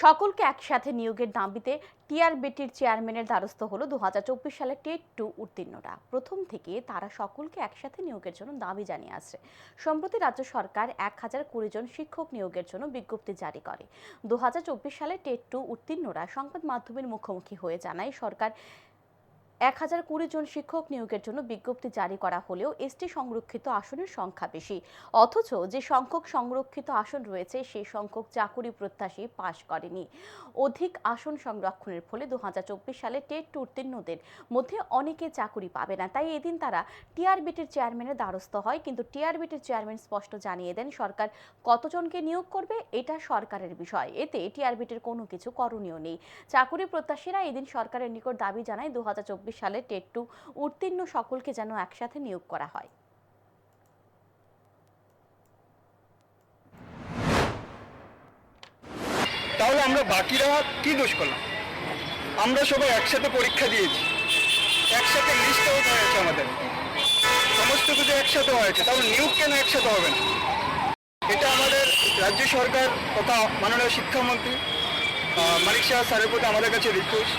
সকলকে একসাথে নিয়োগের দাবিতে টিআরবিটির চেয়ারম্যানের দ্বারস্থ হলো 2024 সালে টেট 2 উত্তীর্ণরা। প্রথম থেকে তারা সকলকে একসাথে নিয়োগের জন্য দাবি জানিয়ে আসছে। সম্প্রতি রাজ্য সরকার 1020 জন শিক্ষক নিয়োগের জন্য বিজ্ঞপ্তি জারি করে। 2024 সালে টেট 2 উত্তীর্ণরা সংবাদ মাধ্যমের মুখোমুখি হয়ে জানায়, সরকার 1020 জন শিক্ষক নিয়োগের জন্য বিজ্ঞপ্তি জারি করা হলেও এসটি সংরক্ষিত আসনের সংখ্যা বেশি। অথচ যে সংখ্যক সংরক্ষিত আসন রয়েছে সেই সংখ্যক চাকুরি প্রত্যাশী পাশ করেনি। অধিক আসন সংরক্ষণের ফলে 2024 সালে টেট 2 উত্তীর্ণদের মধ্যে অনেকে চাকুরি পাবে না। তাই এদিন তারা টিআরবিটির চেয়ারম্যানের দ্বারস্থ হয়। কিন্তু টিআরবিটির চেয়ারম্যান স্পষ্ট জানিয়ে দেন, সরকার কতজনকে নিয়োগ করবে এটা সরকারের বিষয়, এতে টিআরবিটির কোনো কিছু করণীয় নেই। চাকুরি প্রত্যাশীরা এদিন সরকারের নিকট দাবি জানায় 2024 সালে টেট 2 উত্তীর্ণ সকলকে যেন একসাথে নিয়োগ করা হয়। তাহলে আমরা বাকিরা কি দোষ করলাম? আমরা সবাই একসাথে পরীক্ষা দিয়েছি, একসাথে লিস্ট আউট হয়েছে, আমাদের সমস্ত কিছু একসাথে হয়েছে, তাহলে নিয়োগ কেন একসাথে হবে না? এটা আমাদের রাজ্য সরকার তথা মাননীয় শিক্ষামন্ত্রী মানিক সাহা স্যারের প্রতি আমাদের কাছে রিকোয়েস্ট,